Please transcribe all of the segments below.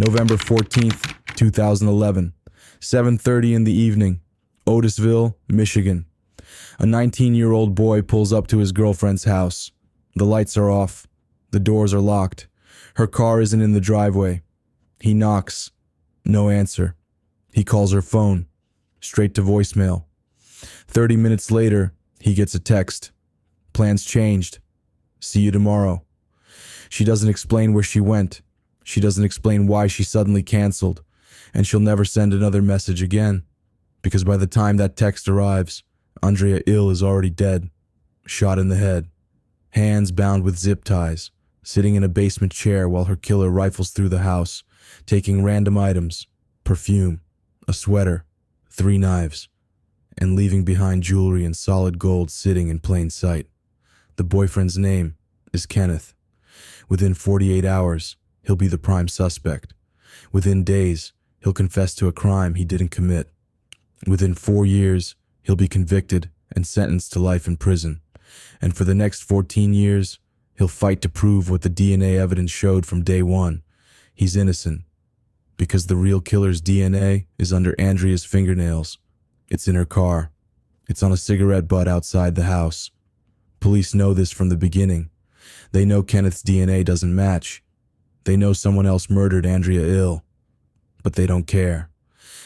November 14th, 2011, 7:30 in the evening, Otisville, Michigan. A 19-year-old boy pulls up to his girlfriend's house. The lights are off. The doors are locked. Her car isn't in the driveway. He knocks. No answer. He calls her phone. Straight to voicemail. 30 minutes later, he gets a text. Plans changed. See you tomorrow. She doesn't explain where she went. She doesn't explain why she suddenly canceled. And she'll never send another message again. Because by the time that text arrives, Andrea is already dead. Shot in the head. Hands bound with zip ties. Sitting in a basement chair while her killer rifles through the house, taking random items, perfume, a sweater, 3 knives, and leaving behind jewelry and solid gold sitting in plain sight. The boyfriend's name is Kenneth. Within 48 hours, he'll be the prime suspect. Within days, he'll confess to a crime he didn't commit. Within 4 years, he'll be convicted and sentenced to life in prison. And for the next 14 years, he'll fight to prove what the DNA evidence showed from day one. He's innocent. Because the real killer's DNA is under Andrea's fingernails. It's in her car. It's on a cigarette butt outside the house. Police know this from the beginning. They know Kenneth's DNA doesn't match. They know someone else murdered Andrea. But they don't care.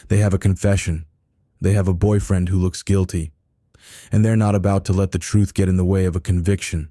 They have a confession. They have a boyfriend who looks guilty. And they're not about to let the truth get in the way of a conviction.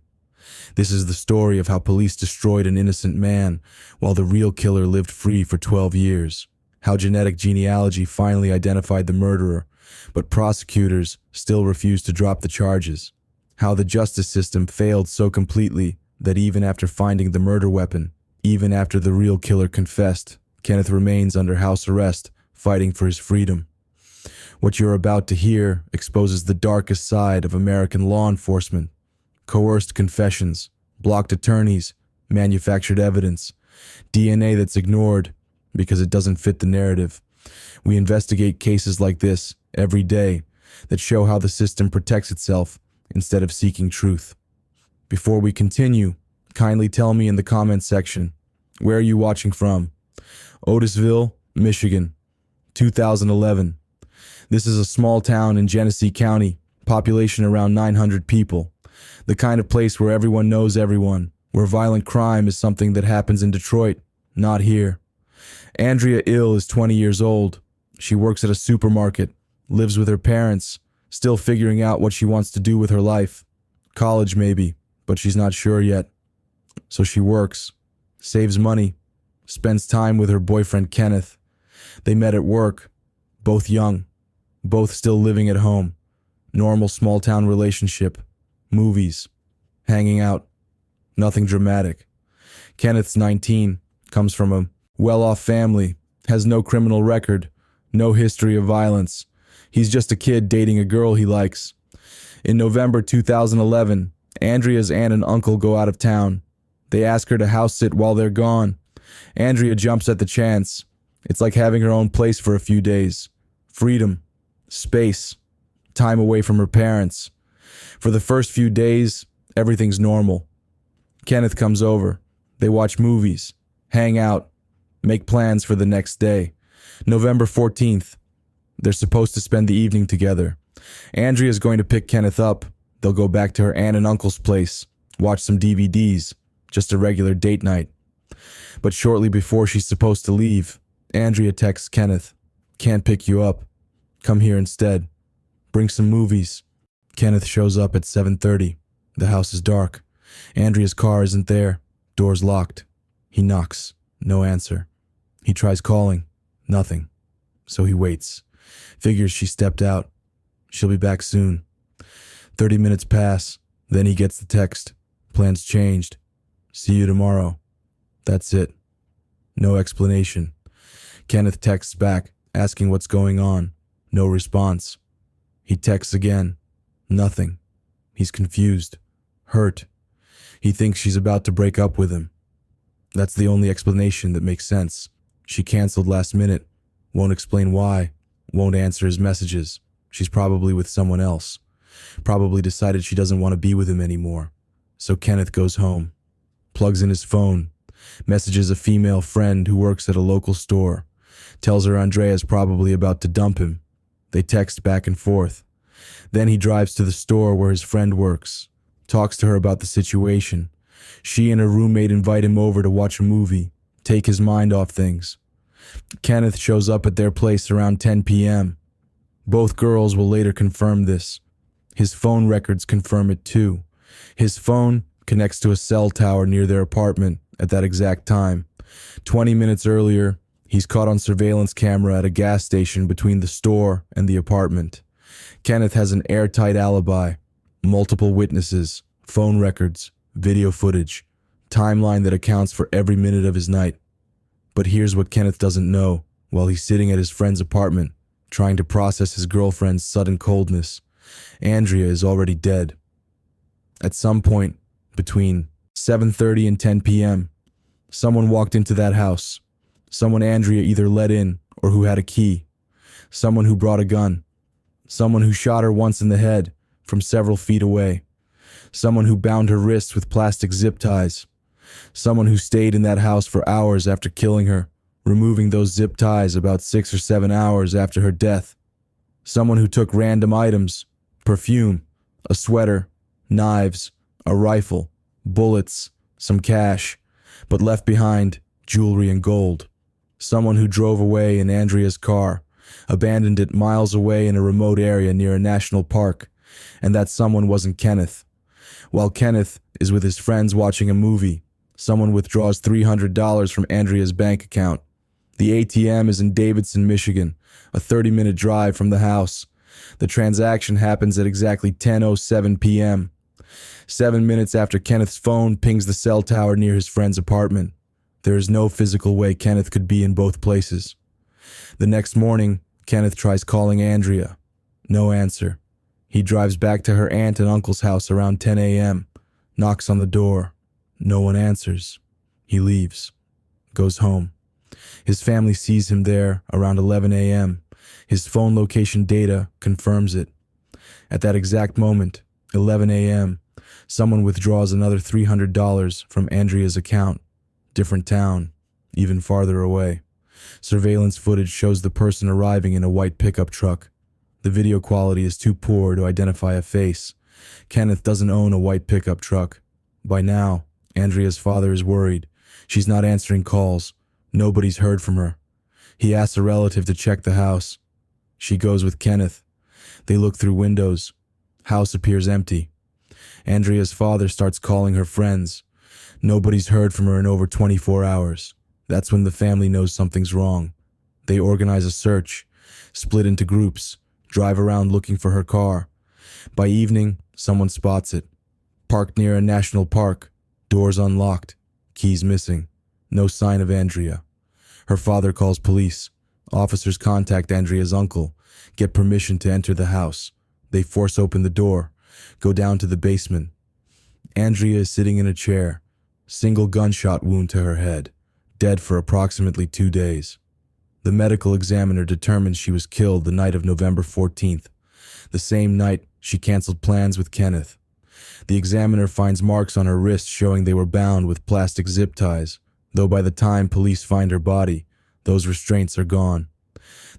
This is the story of how police destroyed an innocent man while the real killer lived free for 12 years. How genetic genealogy finally identified the murderer, but prosecutors still refused to drop the charges. How the justice system failed so completely that even after finding the murder weapon, even after the real killer confessed, Kenneth remains under house arrest, fighting for his freedom. What you're about to hear exposes the darkest side of American law enforcement. Coerced confessions, blocked attorneys, manufactured evidence, DNA that's ignored because it doesn't fit the narrative. We investigate cases like this every day that show how the system protects itself instead of seeking truth. Before we continue, kindly tell me in the comments section, where are you watching from? Otisville, Michigan, 2011. This is a small town in Genesee County, population around 900 people. The kind of place where everyone knows everyone, where violent crime is something that happens in Detroit, not here. Andrea is 20 years old. She works at a supermarket, lives with her parents, still figuring out what she wants to do with her life. College maybe, but she's not sure yet. So she works, saves money, spends time with her boyfriend Kenneth. They met at work, both young, both still living at home. Normal small-town relationship. Movies, hanging out, nothing dramatic. Kenneth's 19, comes from a well-off family, has no criminal record, no history of violence. He's just a kid dating a girl he likes. In November 2011, Andrea's aunt and uncle go out of town. They ask her to house sit while they're gone. Andrea jumps at the chance. It's like having her own place for a few days. Freedom, space, time away from her parents. For the first few days, everything's normal. Kenneth comes over. They watch movies, hang out, make plans for the next day. November 14th. They're supposed to spend the evening together. Andrea's going to pick Kenneth up. They'll go back to her aunt and uncle's place, watch some DVDs, just a regular date night. But shortly before she's supposed to leave, Andrea texts Kenneth, "Can't pick you up. Come here instead. Bring some movies." Kenneth shows up at 7:30. The house is dark. Andrea's car isn't there. Door's locked. He knocks. No answer. He tries calling. Nothing. So he waits. Figures she stepped out. She'll be back soon. 30 minutes pass. Then he gets the text. Plans changed. See you tomorrow. That's it. No explanation. Kenneth texts back, asking what's going on. No response. He texts again. Nothing. He's confused. Hurt. He thinks she's about to break up with him. That's the only explanation that makes sense. She canceled last minute. Won't explain why. Won't answer his messages. She's probably with someone else. Probably decided she doesn't want to be with him anymore. So Kenneth goes home. Plugs in his phone. Messages a female friend who works at a local store. Tells her Andrea is probably about to dump him. They text back and forth. Then he drives to the store where his friend works. Talks to her about the situation. She and her roommate invite him over to watch a movie. Take his mind off things. Kenneth shows up at their place around 10 p.m. Both girls will later confirm this. His phone records confirm it too. His phone connects to a cell tower near their apartment at that exact time. 20 minutes earlier, he's caught on surveillance camera at a gas station between the store and the apartment. Kenneth has an airtight alibi, multiple witnesses, phone records, video footage, timeline that accounts for every minute of his night. But here's what Kenneth doesn't know while he's sitting at his friend's apartment, trying to process his girlfriend's sudden coldness. Andrea is already dead. At some point between 7:30 and 10 p.m., someone walked into that house. Someone Andrea either let in or who had a key. Someone who brought a gun. Someone who shot her once in the head from several feet away. Someone who bound her wrists with plastic zip ties. Someone who stayed in that house for hours after killing her, removing those zip ties about 6 or 7 hours after her death. Someone who took random items, perfume, a sweater, knives, a rifle, bullets, some cash, but left behind jewelry and gold. Someone who drove away in Andrea's car, abandoned it miles away in a remote area near a national park, and that someone wasn't Kenneth. While Kenneth is with his friends watching a movie, someone withdraws $300 from Andrea's bank account. The ATM is in Davidson, Michigan, a 30-minute drive from the house. The transaction happens at exactly 10:07 p.m. 7 minutes after Kenneth's phone pings the cell tower near his friend's apartment. There is no physical way Kenneth could be in both places. The next morning, Kenneth tries calling Andrea. No answer. He drives back to her aunt and uncle's house around 10 a.m., knocks on the door. No one answers. He leaves, goes home. His family sees him there around 11 a.m. His phone location data confirms it. At that exact moment, 11 a.m., someone withdraws another $300 from Andrea's account. Different town, even farther away. Surveillance footage shows the person arriving in a white pickup truck. The video quality is too poor to identify a face. Kenneth doesn't own a white pickup truck. By now, Andrea's father is worried. She's not answering calls. Nobody's heard from her. He asks a relative to check the house. She goes with Kenneth. They look through windows. House appears empty. Andrea's father starts calling her friends. Nobody's heard from her in over 24 hours. That's when the family knows something's wrong. They organize a search, split into groups, drive around looking for her car. By evening, someone spots it. Parked near a national park, doors unlocked, keys missing. No sign of Andrea. Her father calls police. Officers contact Andrea's uncle, get permission to enter the house. They force open the door, go down to the basement. Andrea is sitting in a chair, single gunshot wound to her head, dead for approximately 2 days. The medical examiner determines she was killed the night of November 14th, the same night she canceled plans with Kenneth. The examiner finds marks on her wrists showing they were bound with plastic zip ties, though by the time police find her body, those restraints are gone.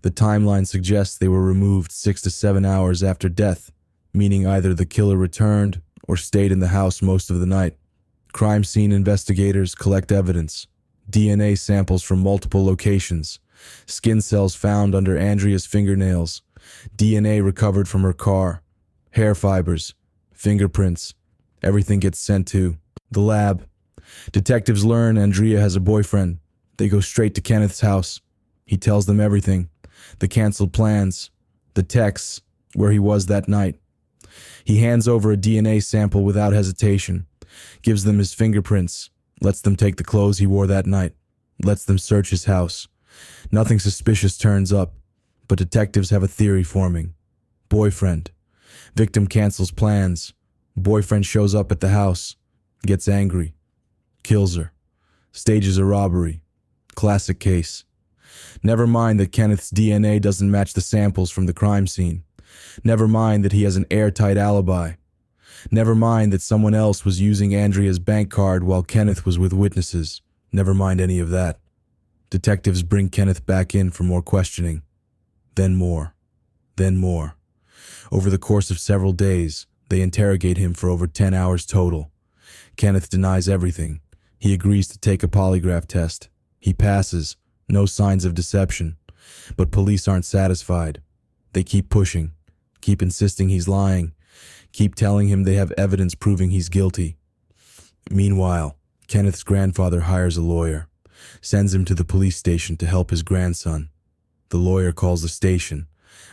The timeline suggests they were removed 6 to 7 hours after death, meaning either the killer returned or stayed in the house most of the night. Crime scene investigators collect evidence, DNA samples from multiple locations, skin cells found under Andrea's fingernails, DNA recovered from her car, hair fibers, fingerprints. Everything gets sent to the lab. Detectives learn Andrea has a boyfriend. They go straight to Kenneth's house. He tells them everything, the canceled plans, the texts, where he was that night. He hands over a DNA sample without hesitation, gives them his fingerprints, lets them take the clothes he wore that night, lets them search his house. Nothing suspicious turns up, but detectives have a theory forming. Boyfriend. Victim cancels plans. Boyfriend shows up at the house, gets angry, kills her, stages a robbery. Classic case. Never mind that Kenneth's DNA doesn't match the samples from the crime scene. Never mind that he has an airtight alibi. Never mind that someone else was using Andrea's bank card while Kenneth was with witnesses. Never mind any of that. Detectives bring Kenneth back in for more questioning. Then more. Then more. Over the course of several days, they interrogate him for over 10 hours total. Kenneth denies everything. He agrees to take a polygraph test. He passes. No signs of deception. But police aren't satisfied. They keep pushing. Keep insisting he's lying. Keep telling him they have evidence proving he's guilty. Meanwhile, Kenneth's grandfather hires a lawyer, sends him to the police station to help his grandson. The lawyer calls the station,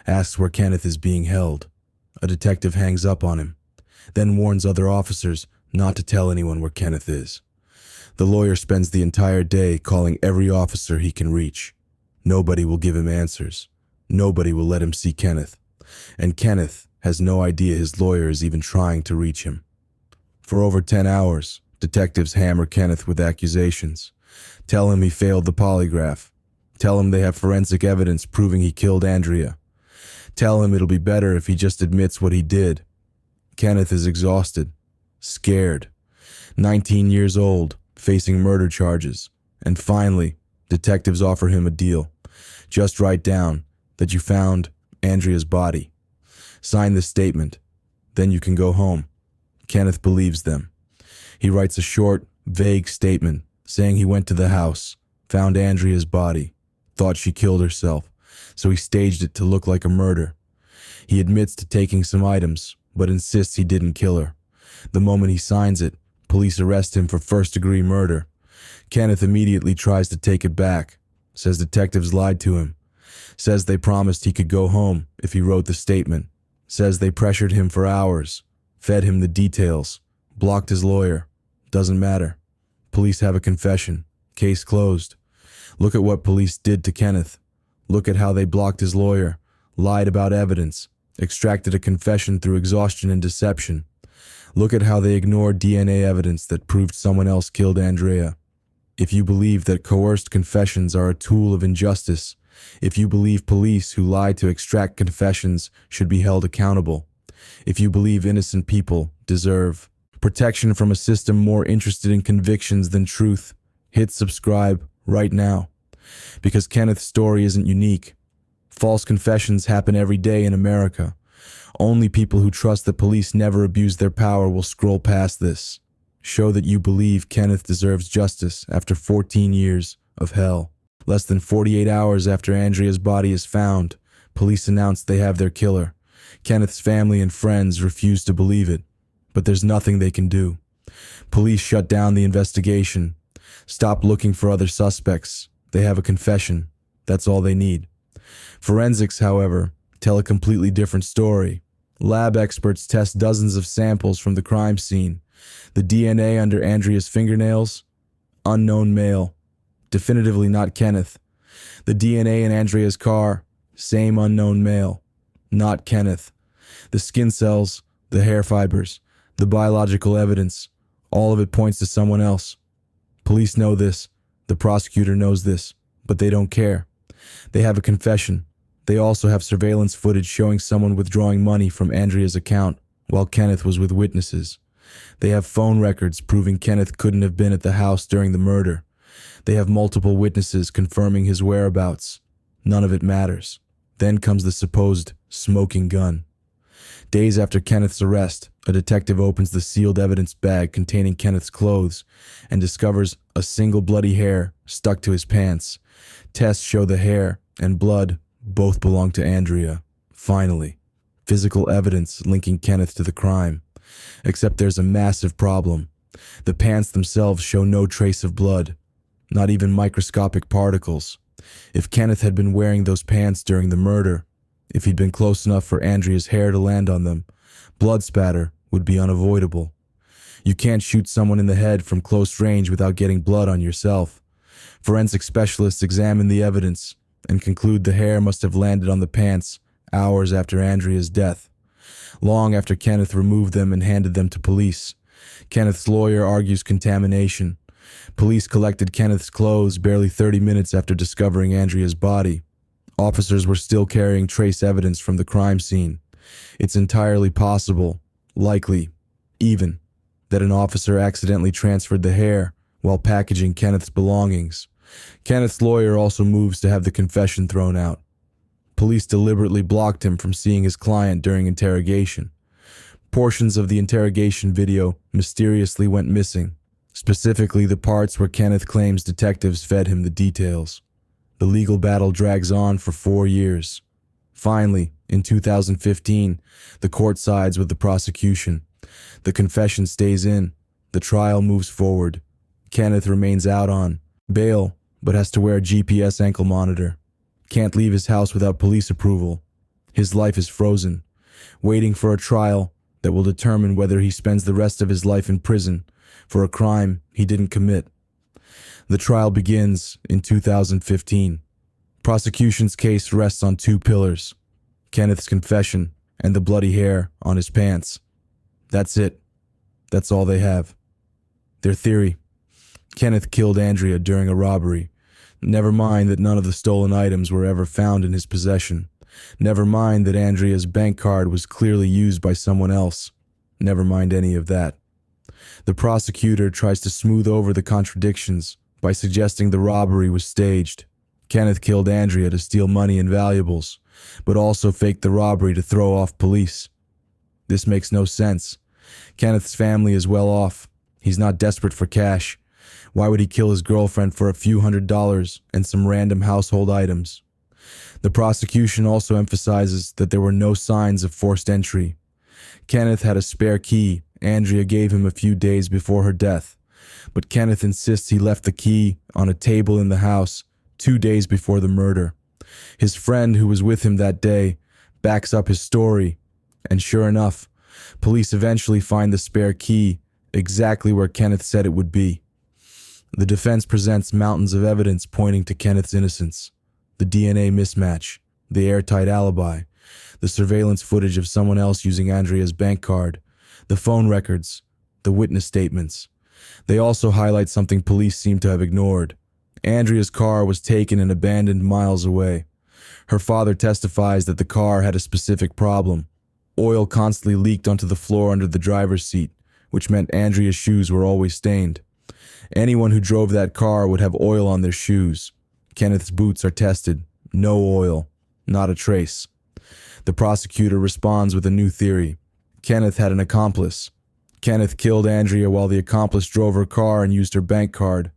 asks where Kenneth is being held. A detective hangs up on him, then warns other officers not to tell anyone where Kenneth is. The lawyer spends the entire day calling every officer he can reach. Nobody will give him answers. Nobody will let him see Kenneth. And Kenneth has no idea his lawyer is even trying to reach him. For over 10 hours, detectives hammer Kenneth with accusations. Tell him he failed the polygraph. Tell him they have forensic evidence proving he killed Andrea. Tell him it'll be better if he just admits what he did. Kenneth is exhausted, scared, 19 years old, facing murder charges. And finally, detectives offer him a deal. Just write down that you found Andrea's body. Sign this statement. Then you can go home. Kenneth believes them. He writes a short, vague statement saying he went to the house, found Andrea's body, thought she killed herself, so he staged it to look like a murder. He admits to taking some items, but insists he didn't kill her. The moment he signs it, police arrest him for first-degree murder. Kenneth immediately tries to take it back, says detectives lied to him, says they promised he could go home if he wrote the statement, says they pressured him for hours, fed him the details, blocked his lawyer. Doesn't matter. Police have a confession. Case closed. Look at what police did to Kenneth. Look at how they blocked his lawyer, lied about evidence, extracted a confession through exhaustion and deception. Look at how they ignored DNA evidence that proved someone else killed Andrea. If you believe that coerced confessions are a tool of injustice, if you believe police who lie to extract confessions should be held accountable, if you believe innocent people deserve protection from a system more interested in convictions than truth, hit subscribe right now. Because Kenneth's story isn't unique. False confessions happen every day in America. Only people who trust that police never abuse their power will scroll past this. Show that you believe Kenneth deserves justice after 14 years of hell. Less than 48 hours after Andrea's body is found, police announce they have their killer. Kenneth's family and friends refuse to believe it, but there's nothing they can do. Police shut down the investigation. Stop looking for other suspects. They have a confession. That's all they need. Forensics, however, tell a completely different story. Lab experts test dozens of samples from the crime scene. The DNA under Andrea's fingernails? Unknown male. Definitively not Kenneth. The DNA in Andrea's car? Same unknown male. Not Kenneth. The skin cells, the hair fibers, the biological evidence, all of it points to someone else. Police know this. The prosecutor knows this, but they don't care. They have a confession. They also have surveillance footage showing someone withdrawing money from Andrea's account while Kenneth was with witnesses. They have phone records proving Kenneth couldn't have been at the house during the murder. They have multiple witnesses confirming his whereabouts. None of it matters. Then comes the supposed smoking gun. Days after Kenneth's arrest, a detective opens the sealed evidence bag containing Kenneth's clothes and discovers a single bloody hair stuck to his pants. Tests show the hair and blood both belong to Andrea. Finally, physical evidence linking Kenneth to the crime. Except there's a massive problem. The pants themselves show no trace of blood, not even microscopic particles. If Kenneth had been wearing those pants during the murder, if he'd been close enough for Andrea's hair to land on them, blood spatter would be unavoidable. You can't shoot someone in the head from close range without getting blood on yourself. Forensic specialists examine the evidence and conclude the hair must have landed on the pants hours after Andrea's death, long after Kenneth removed them and handed them to police. Kenneth's lawyer argues contamination. Police collected Kenneth's clothes barely 30 minutes after discovering Andrea's body. Officers were still carrying trace evidence from the crime scene. It's entirely possible, likely, even, that an officer accidentally transferred the hair while packaging Kenneth's belongings. Kenneth's lawyer also moves to have the confession thrown out. Police deliberately blocked him from seeing his client during interrogation. Portions of the interrogation video mysteriously went missing, specifically the parts where Kenneth claims detectives fed him the details. The legal battle drags on for 4 years. Finally, in 2015, the court sides with the prosecution. The confession stays in. The trial moves forward. Kenneth remains out on bail, but has to wear a GPS ankle monitor. Can't leave his house without police approval. His life is frozen, waiting for a trial that will determine whether he spends the rest of his life in prison for a crime he didn't commit. The trial begins in 2015. Prosecution's case rests on 2 pillars: Kenneth's confession and the bloody hair on his pants. That's it. That's all they have. Their theory: Kenneth killed Andrea during a robbery. Never mind that none of the stolen items were ever found in his possession. Never mind that Andrea's bank card was clearly used by someone else. Never mind any of that. The prosecutor tries to smooth over the contradictions by suggesting the robbery was staged. Kenneth killed Andrea to steal money and valuables, but also faked the robbery to throw off police. This makes no sense. Kenneth's family is well off. He's not desperate for cash. Why would he kill his girlfriend for a few $100s and some random household items? The prosecution also emphasizes that there were no signs of forced entry. Kenneth had a spare key Andrea gave him a few days before her death, but Kenneth insists he left the key on a table in the house 2 days before the murder. His friend who was with him that day backs up his story, and sure enough, police eventually find the spare key exactly where Kenneth said it would be. The defense presents mountains of evidence pointing to Kenneth's innocence: the DNA mismatch, the airtight alibi, the surveillance footage of someone else using Andrea's bank card, the phone records, the witness statements. They also highlight something police seem to have ignored. Andrea's car was taken and abandoned miles away. Her father testifies that the car had a specific problem. Oil constantly leaked onto the floor under the driver's seat, which meant Andrea's shoes were always stained. Anyone who drove that car would have oil on their shoes. Kenneth's boots are tested. No oil. Not a trace. The prosecutor responds with a new theory. Kenneth had an accomplice. Kenneth killed Andrea while the accomplice drove her car and used her bank card.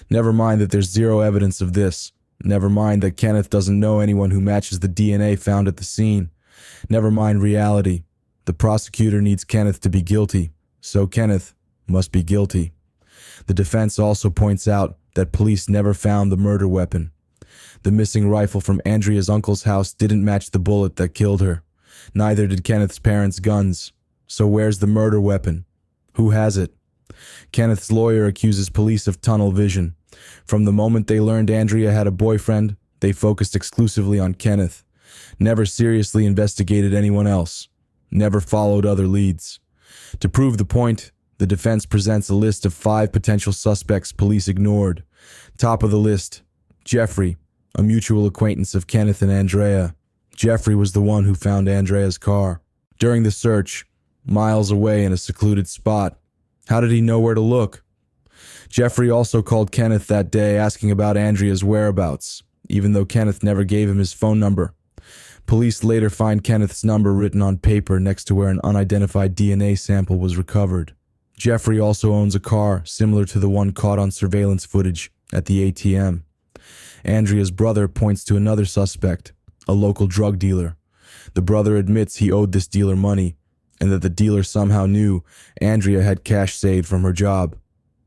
Never mind that there's zero evidence of this. Never mind that Kenneth doesn't know anyone who matches the DNA found at the scene. Never mind reality. The prosecutor needs Kenneth to be guilty, so Kenneth must be guilty. The defense also points out that police never found the murder weapon. The missing rifle from Andrea's uncle's house didn't match the bullet that killed her. Neither did Kenneth's parents' guns. So where's the murder weapon? Who has it? Kenneth's lawyer accuses police of tunnel vision. From the moment they learned Andrea had a boyfriend, they focused exclusively on Kenneth. Never seriously investigated anyone else. Never followed other leads. To prove the point, the defense presents a list of 5 potential suspects police ignored. Top of the list, Jeffrey, a mutual acquaintance of Kenneth and Andrea. Jeffrey was the one who found Andrea's car. During the search, miles away in a secluded spot. How did he know where to look? Jeffrey also called Kenneth that day asking about Andrea's whereabouts, even though Kenneth never gave him his phone number. Police later find Kenneth's number written on paper next to where an unidentified DNA sample was recovered. Jeffrey also owns a car similar to the one caught on surveillance footage at the ATM. Andrea's brother points to another suspect, a local drug dealer. The brother admits he owed this dealer money, and that the dealer somehow knew Andrea had cash saved from her job.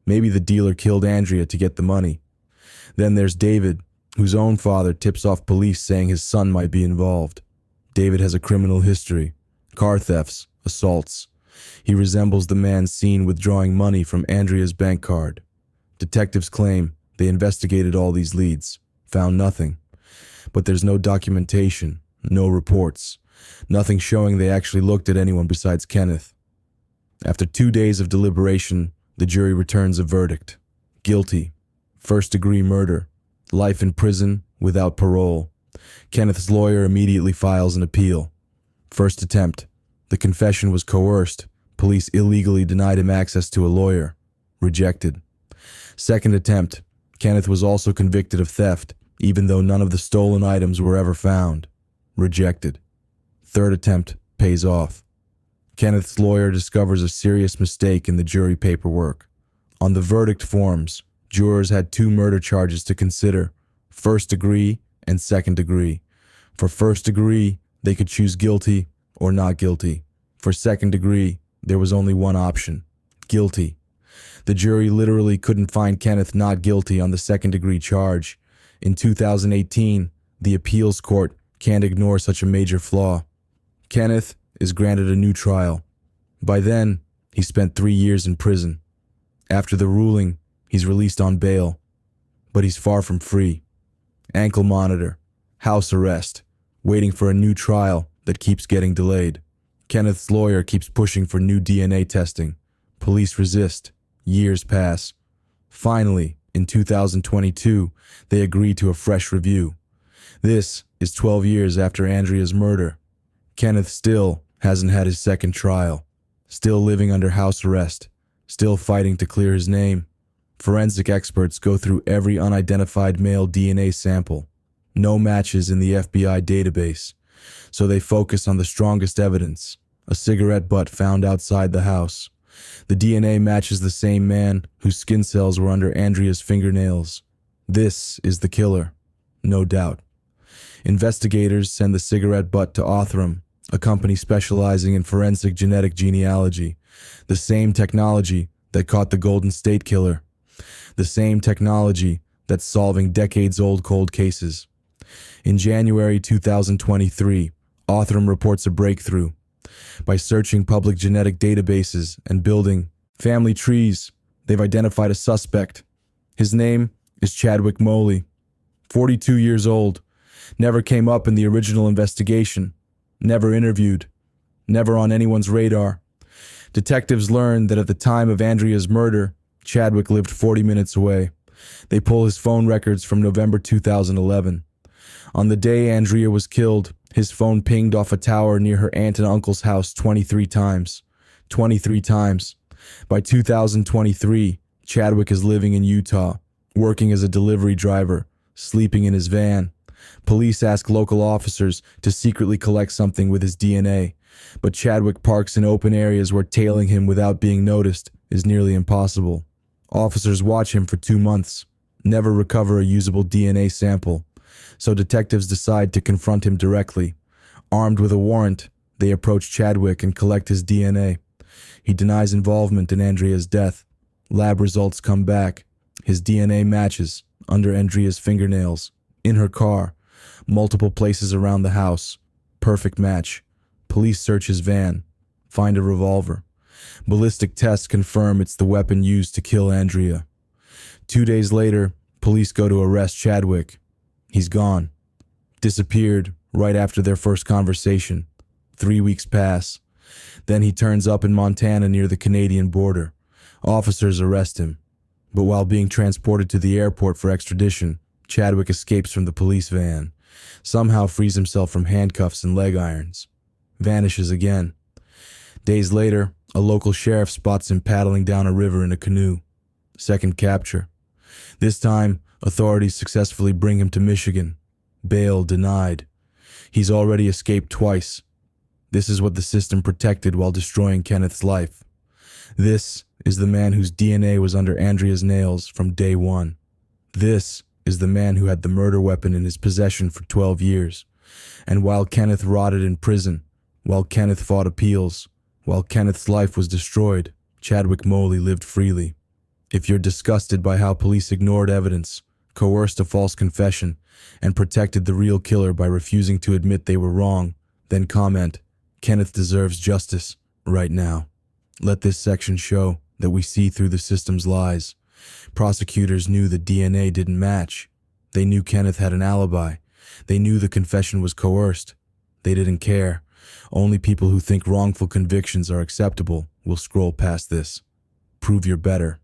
Maybe the dealer killed Andrea to get the money. Then there's David, whose own father tips off police saying his son might be involved. David has a criminal history: car thefts, assaults. He resembles the man seen withdrawing money from Andrea's bank card. Detectives claim they investigated all these leads, found nothing. But there's no documentation, no reports, nothing showing they actually looked at anyone besides Kenneth. After 2 days of deliberation, the jury returns a verdict: guilty, first-degree murder, life in prison without parole. Kenneth's lawyer immediately files an appeal. First attempt: the confession was coerced. Police illegally denied him access to a lawyer. Rejected. Second attempt. Kenneth was also convicted of theft, even though none of the stolen items were ever found. Rejected. Third attempt pays off. Kenneth's lawyer discovers a serious mistake in the jury paperwork. On the verdict forms, jurors had two murder charges to consider: first degree and second degree. For first degree, they could choose guilty or not guilty. For second degree, there was only one option: guilty. The jury literally couldn't find Kenneth not guilty on the second degree charge. In 2018, the appeals court can't ignore such a major flaw. Kenneth is granted a new trial. By then, he spent 3 years in prison. After the ruling, he's released on bail. But he's far from free. Ankle monitor, house arrest, waiting for a new trial that keeps getting delayed. Kenneth's lawyer keeps pushing for new DNA testing. Police resist. Years pass. Finally, in 2022, they agree to a fresh review. This is 12 years after Andrea's murder. Kenneth still hasn't had his second trial. Still living under house arrest. Still fighting to clear his name. Forensic experts go through every unidentified male DNA sample. No matches in the FBI database. So they focus on the strongest evidence: a cigarette butt found outside the house. The DNA matches the same man whose skin cells were under Andrea's fingernails. This is the killer, no doubt. Investigators send the cigarette butt to Othram, a company specializing in forensic genetic genealogy, the same technology that caught the Golden State Killer, the same technology that's solving decades-old cold cases. In January 2023, Othram reports a breakthrough. By searching public genetic databases and building family trees, they've identified a suspect. His name is Chadwick Moley, 42 years old, never came up in the original investigation, never interviewed, never on anyone's radar. Detectives learn that at the time of Andrea's murder, Chadwick lived 40 minutes away. They pull his phone records from November 2011. On the day Andrea was killed, his phone pinged off a tower near her aunt and uncle's house 23 times. 23 times. By 2023, Chadwick is living in Utah, working as a delivery driver, sleeping in his van. Police ask local officers to secretly collect something with his DNA, but Chadwick parks in open areas where tailing him without being noticed is nearly impossible. Officers watch him for 2 months, never recover a usable DNA sample. So detectives decide to confront him directly. Armed with a warrant, they approach Chadwick and collect his DNA. He denies involvement in Andrea's death. Lab results come back. His DNA matches under Andrea's fingernails, in her car, multiple places around the house. Perfect match. Police search his van, find a revolver. Ballistic tests confirm it's the weapon used to kill Andrea. 2 days later, police go to arrest Chadwick. He's gone. Disappeared right after their first conversation. 3 weeks pass. Then he turns up in Montana near the Canadian border. Officers arrest him. But while being transported to the airport for extradition, Chadwick escapes from the police van. Somehow frees himself from handcuffs and leg irons. Vanishes again. Days later, a local sheriff spots him paddling down a river in a canoe. Second capture. This time, authorities successfully bring him to Michigan. Bail denied. He's already escaped twice. This is what the system protected while destroying Kenneth's life. This is the man whose DNA was under Andrea's nails from day one. This is the man who had the murder weapon in his possession for 12 years. And while Kenneth rotted in prison, while Kenneth fought appeals, while Kenneth's life was destroyed, Chadwick Moley lived freely. If you're disgusted by how police ignored evidence, coerced a false confession, and protected the real killer by refusing to admit they were wrong, then comment, Kenneth deserves justice right now. Let this section show that we see through the system's lies. Prosecutors knew the DNA didn't match. They knew Kenneth had an alibi. They knew the confession was coerced. They didn't care. Only people who think wrongful convictions are acceptable will scroll past this. Prove you're better.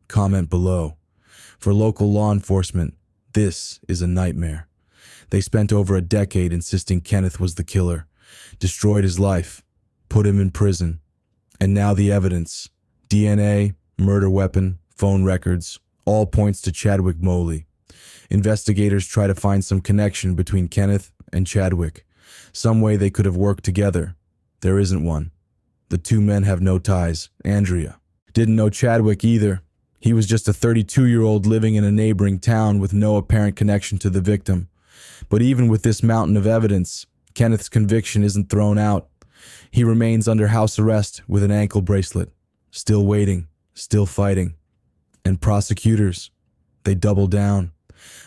Comment below. For local law enforcement, this is a nightmare. They spent over a decade insisting Kenneth was the killer, destroyed his life, put him in prison. And now the evidence: DNA, murder weapon, phone records, All points to Chadwick Moley. Investigators try to find some connection between Kenneth and Chadwick. Some way they could have worked together. There isn't one. The two men have no ties. Andrea didn't know Chadwick either. He was just a 32-year-old living in a neighboring town with no apparent connection to the victim. But even with this mountain of evidence, Kenneth's conviction isn't thrown out. He remains under house arrest with an ankle bracelet, still waiting, still fighting. And prosecutors, they double down,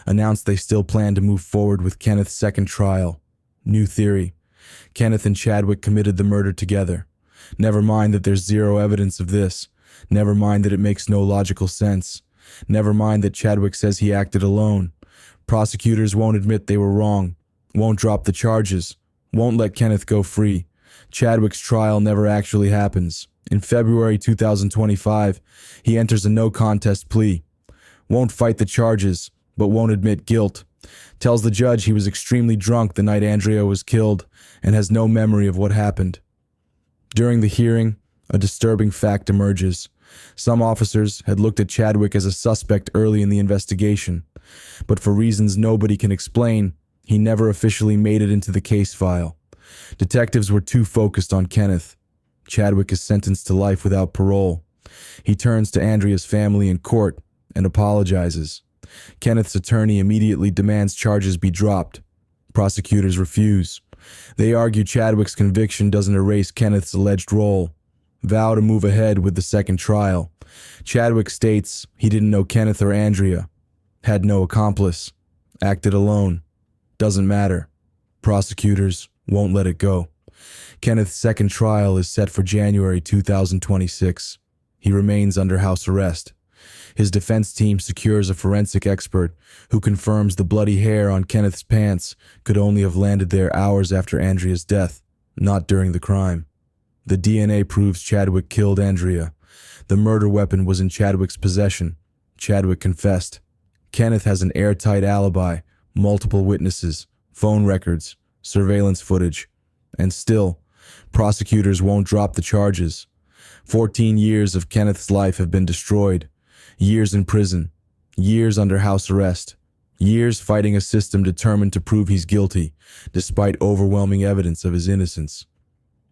announce they still plan to move forward with Kenneth's second trial. New theory: Kenneth and Chadwick committed the murder together. Never mind that there's zero evidence of this. Never mind that it makes no logical sense. Never mind that Chadwick says he acted alone. Prosecutors won't admit they were wrong, won't drop the charges, won't let Kenneth go free. Chadwick's trial never actually happens. In February 2025, he enters a no-contest plea. Won't fight the charges, but won't admit guilt. Tells the judge he was extremely drunk the night Andrea was killed and has no memory of what happened. During the hearing, a disturbing fact emerges. Some officers had looked at Chadwick as a suspect early in the investigation, but for reasons nobody can explain, he never officially made it into the case file. Detectives were too focused on Kenneth. Chadwick is sentenced to life without parole. He turns to Andrea's family in court and apologizes. Kenneth's attorney immediately demands charges be dropped. Prosecutors refuse. They argue Chadwick's conviction doesn't erase Kenneth's alleged role. Vow to move ahead with the second trial. Chadwick states he didn't know Kenneth or Andrea, had no accomplice, acted alone. Doesn't matter. Prosecutors won't let it go. Kenneth's second trial is set for January 2026. He remains under house arrest. His defense team secures a forensic expert who confirms the bloody hair on Kenneth's pants could only have landed there hours after Andrea's death, not during the crime. The DNA proves Chadwick killed Andrea. The murder weapon was in Chadwick's possession. Chadwick confessed. Kenneth has an airtight alibi, multiple witnesses, phone records, surveillance footage. And still, prosecutors won't drop the charges. 14 years of Kenneth's life have been destroyed. Years in prison. Years under house arrest. Years fighting a system determined to prove he's guilty, despite overwhelming evidence of his innocence.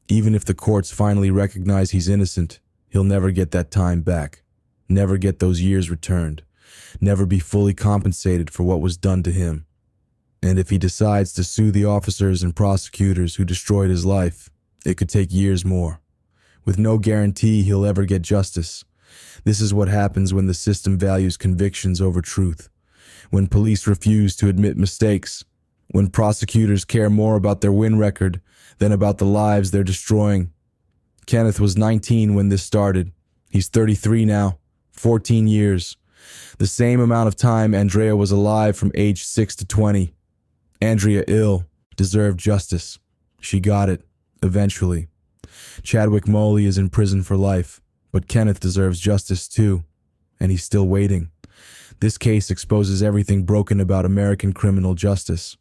Even if the courts finally recognize he's innocent, he'll never get that time back. Never get those years returned. Never be fully compensated for what was done to him. And if he decides to sue the officers and prosecutors who destroyed his life, it could take years more. With no guarantee he'll ever get justice. This is what happens when the system values convictions over truth. When police refuse to admit mistakes. When prosecutors care more about their win record than about the lives they're destroying. Kenneth was 19 when this started. He's 33 now. 14 years. The same amount of time Andrea was alive from age 6 to 20. Andrea ill, deserved justice. She got it, eventually. Chadwick Moley is in prison for life, but Kenneth deserves justice too, and he's still waiting. This case exposes everything broken about American criminal justice.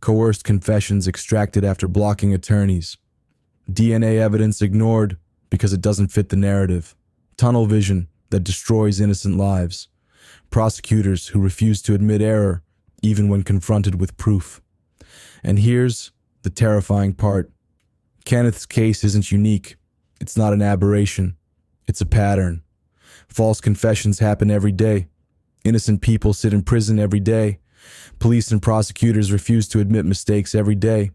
Coerced confessions extracted after blocking attorneys. DNA evidence ignored because it doesn't fit the narrative. Tunnel vision that destroys innocent lives. Prosecutors who refuse to admit error even when confronted with proof. And here's the terrifying part. Kenneth's case isn't unique. It's not an aberration. It's a pattern. False confessions happen every day. Innocent people sit in prison every day. Police and prosecutors refuse to admit mistakes every day.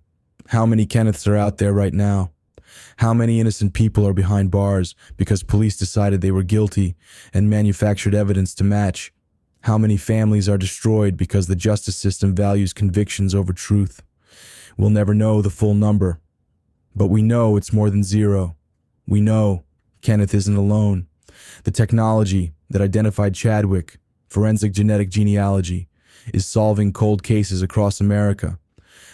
How many Kenneths are out there right now? How many innocent people are behind bars because police decided they were guilty and manufactured evidence to match? How many families are destroyed because the justice system values convictions over truth? We'll never know the full number. But we know it's more than zero. We know Kenneth isn't alone. The technology that identified Chadwick, forensic genetic genealogy, is solving cold cases across America.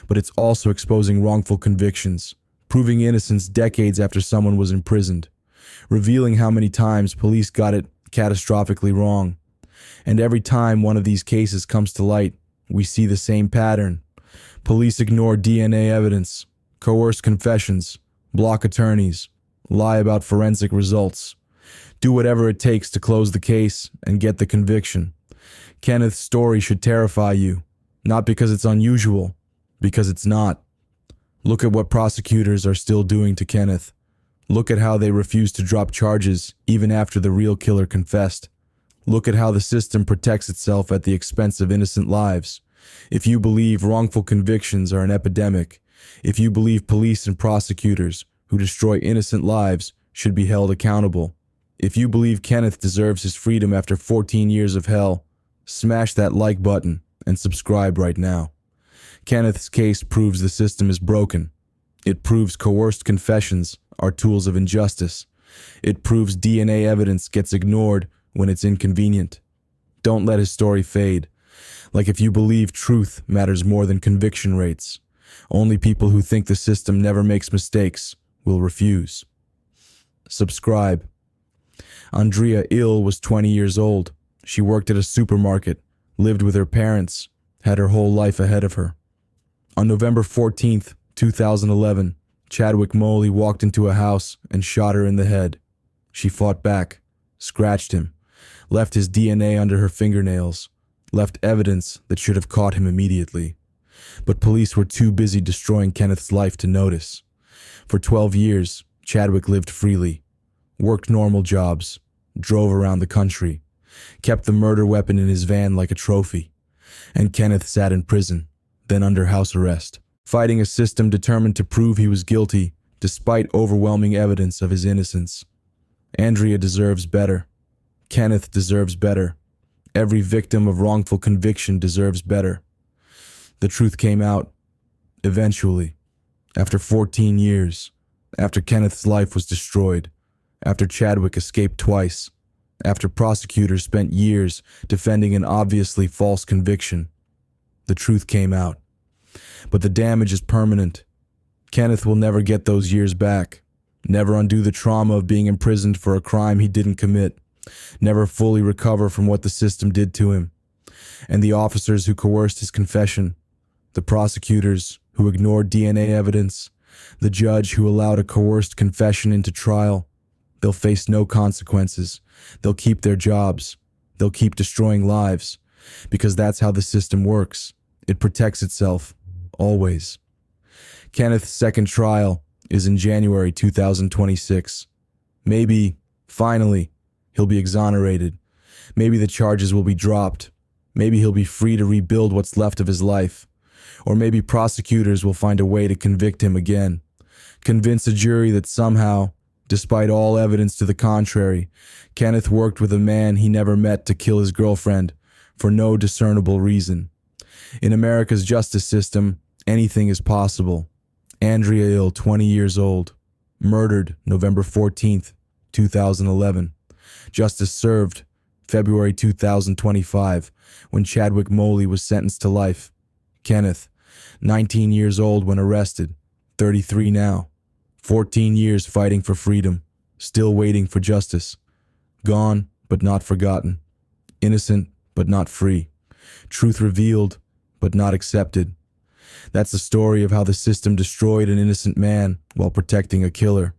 But it's also exposing wrongful convictions, proving innocence decades after someone was imprisoned, revealing how many times police got it catastrophically wrong. And every time one of these cases comes to light, we see the same pattern. Police ignore DNA evidence, coerce confessions, block attorneys, lie about forensic results, do whatever it takes to close the case and get the conviction, Kenneth's story should terrify you, not because it's unusual, because it's not. Look at what prosecutors are still doing to Kenneth. Look at how they refuse to drop charges even after the real killer confessed. Look at how the system protects itself at the expense of innocent lives. If you believe wrongful convictions are an epidemic, if you believe police and prosecutors who destroy innocent lives should be held accountable, if you believe Kenneth deserves his freedom after 14 years of hell, smash that like button and subscribe right now. Kenneth's case proves the system is broken. It proves coerced confessions are tools of injustice. It proves DNA evidence gets ignored when it's inconvenient. Don't let his story fade. Like if you believe truth matters more than conviction rates, only people who think the system never makes mistakes will refuse. Subscribe. Andrea was 20 years old. She worked at a supermarket, lived with her parents, had her whole life ahead of her. On November 14th, 2011, Chadwick Moley walked into a house and shot her in the head. She fought back, scratched him, left his DNA under her fingernails, left evidence that should have caught him immediately. But police were too busy destroying Kenneth's life to notice. For 12 years, Chadwick lived freely, worked normal jobs, drove around the country, kept the murder weapon in his van like a trophy. And Kenneth sat in prison, then under house arrest, fighting a system determined to prove he was guilty despite overwhelming evidence of his innocence. Andrea deserves better. Kenneth deserves better. Every victim of wrongful conviction deserves better. The truth came out, eventually, after 14 years, after Kenneth's life was destroyed, after Chadwick escaped twice, after prosecutors spent years defending an obviously false conviction. The truth came out. But the damage is permanent. Kenneth will never get those years back, never undo the trauma of being imprisoned for a crime he didn't commit, never fully recover from what the system did to him. And the officers who coerced his confession, the prosecutors who ignored DNA evidence, the judge who allowed a coerced confession into trial, they'll face no consequences. They'll keep their jobs. They'll keep destroying lives, because that's how the system works. It protects itself, always. Kenneth's second trial is in January 2026. Maybe, finally, he'll be exonerated. Maybe the charges will be dropped. Maybe he'll be free to rebuild what's left of his life. Or maybe prosecutors will find a way to convict him again. Convince a jury that somehow, despite all evidence to the contrary, Kenneth worked with a man he never met to kill his girlfriend for no discernible reason. In America's justice system, anything is possible. Andrea 20 years old, murdered November 14th, 2011. Justice served February 2025, when Chadwick Moley was sentenced to life. Kenneth, 19 years old when arrested, 33 now. 14 years fighting for freedom, still waiting for justice. Gone, but not forgotten. Innocent, but not free. Truth revealed, but not accepted. That's the story of how the system destroyed an innocent man while protecting a killer.